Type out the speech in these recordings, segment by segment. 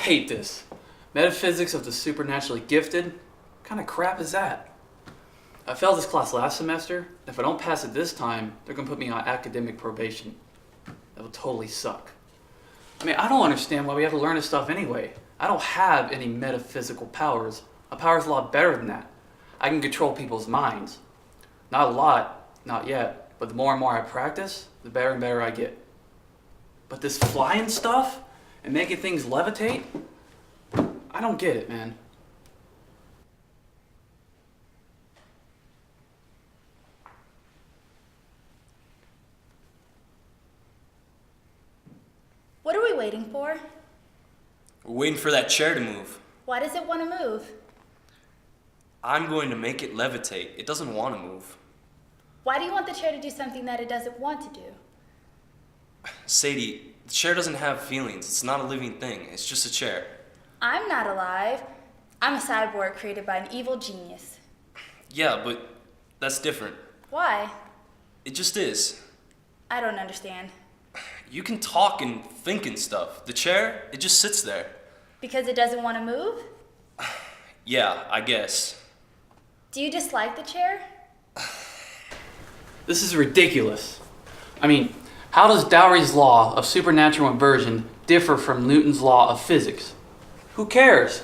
hate this. Metaphysics of the supernaturally gifted? What kind of crap is that? I failed this class last semester. If I don't pass it this time, they're going to put me on academic probation. That would totally suck. I mean, I don't understand why we have to learn this stuff anyway. I don't have any metaphysical powers. My power's a lot better than that. I can control people's minds. Not a lot, not yet, but the more and more I practice, the better and better I get. But this flying stuff and making things levitate, I don't get it, man. What are we waiting for? We're waiting for that chair to move. Why does it want to move? I'm going to make it levitate. It doesn't want to move. Why do you want the chair to do something that it doesn't want to do? Sadie, the chair doesn't have feelings. It's not a living thing. It's just a chair. I'm not alive. I'm a cyborg created by an evil genius. Yeah, but that's different. Why? It just is. I don't understand. You can talk and think and stuff. The chair, it just sits there. Because it doesn't want to move? Yeah, I guess. Do you dislike the chair? This is ridiculous. I mean, how does Dowry's law of supernatural inversion differ from Newton's law of physics? Who cares?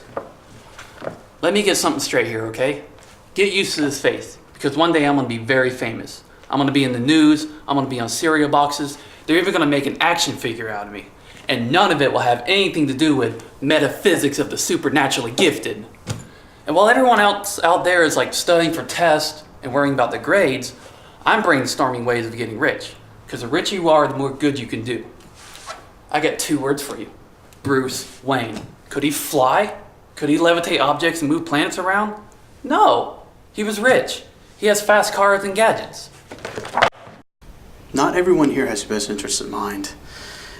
Let me get something straight here, okay? Get used to this face, because one day I'm going to be very famous. I'm going to be in the news, I'm going to be on cereal boxes, they're even going to make an action figure out of me. And none of it will have anything to do with metaphysics of the supernaturally gifted. And while everyone else out there is like studying for tests and worrying about the grades, I'm brainstorming ways of getting rich. Because the richer you are, the more good you can do. I got 2 words for you. Bruce Wayne. Could he fly? Could he levitate objects and move planets around? No. He was rich. He has fast cars and gadgets. Not everyone here has your best interests in mind.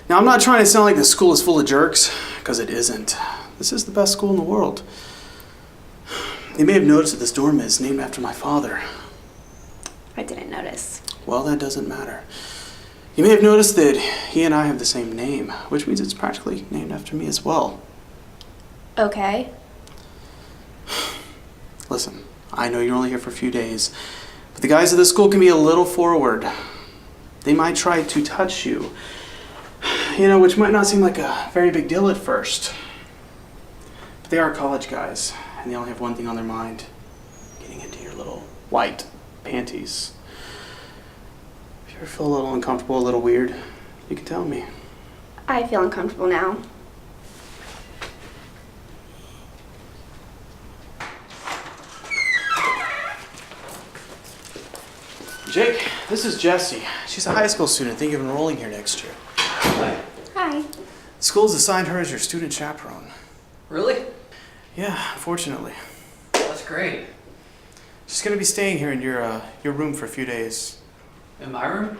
Now, I'm not trying to sound like the school is full of jerks, because it isn't. This is the best school in the world. You may have noticed that this dorm is named after my father. I didn't notice. Well, that doesn't matter. You may have noticed that he and I have the same name, which means it's practically named after me as well. Okay. Listen, I know you're only here for a few days, but the guys at the school can be a little forward. They might try to touch you, which might not seem like a very big deal at first. But they are college guys, and they only have one thing on their mind: getting into your little white panties. If you ever feel a little uncomfortable, a little weird, you can tell me. I feel uncomfortable now. Jake, this is Jessie. She's a high school student thinking of enrolling here next year. Hi. Hi. The school's assigned her as your student chaperone. Really? Yeah, unfortunately. That's great. She's gonna be staying here in your room for a few days. In my room?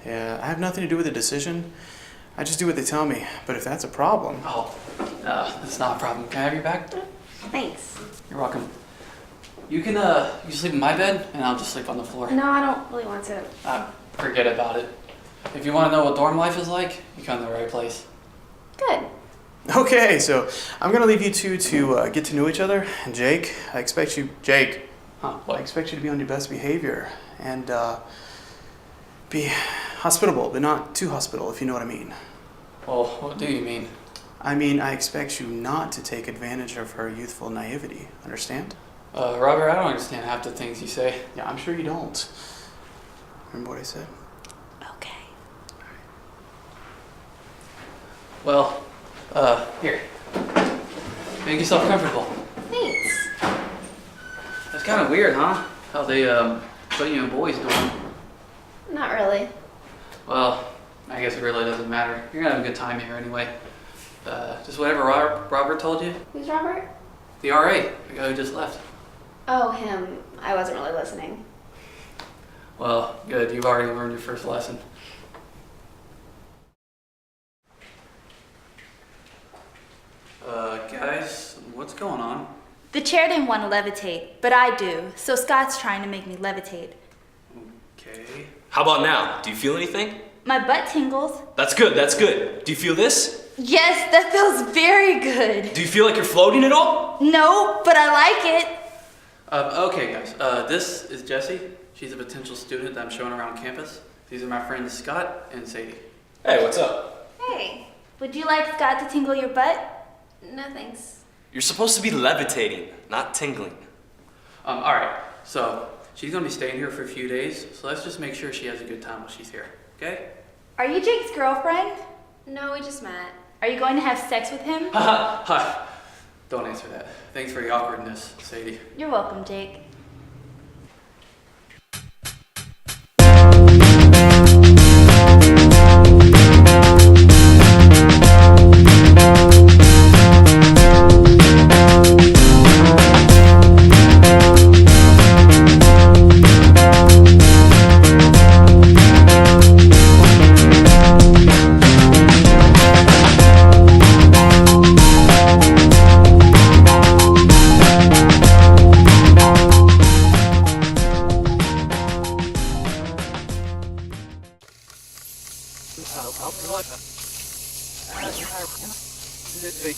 Yeah, I have nothing to do with the decision. I just do what they tell me. But if that's a problem... Oh, that's not a problem. Can I have your bag? Thanks. You're welcome. You can sleep in my bed, and I'll just sleep on the floor. No, I don't really want to. Forget about it. If you want to know what dorm life is like, you come to the right place. Good. Okay, so I'm gonna leave you two to get to know each other. And Jake, I expect you to be on your best behavior and be hospitable, but not too hospitable, if you know what I mean. Well, what do you mean? I mean, I expect you not to take advantage of her youthful naivety. Understand? Robert, I don't understand half the things you say. Yeah, I'm sure you don't. Remember what I said? Okay. Well, here. Make yourself comfortable. Thanks. That's kind of weird, huh? How they, put you in boys' dorm. Not really. Well, I guess it really doesn't matter. You're gonna have a good time here anyway. Just whatever Robert told you. Who's Robert? The RA, the guy who just left. Oh, him. I wasn't really listening. Well, good. You've already learned your first lesson. Guys, what's going on? The chair didn't want to levitate, but I do. So Scott's trying to make me levitate. Okay. How about now? Do you feel anything? My butt tingles. That's good, that's good. Do you feel this? Yes, that feels very good. Do you feel like you're floating at all? No, but I like it. Okay, guys. This is Jessie. She's a potential student that I'm showing around campus. These are my friends Scott and Sadie. Hey, what's up? Hey. Would you like Scott to tingle your butt? No thanks. You're supposed to be levitating, not tingling. Alright, so she's gonna be staying here for a few days, so let's just make sure she has a good time while she's here, okay? Are you Jake's girlfriend? No, we just met. Are you going to have sex with him? Haha, hi. Don't answer that. Thanks for the awkwardness, Sadie. You're welcome, Jake.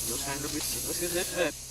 You'll find a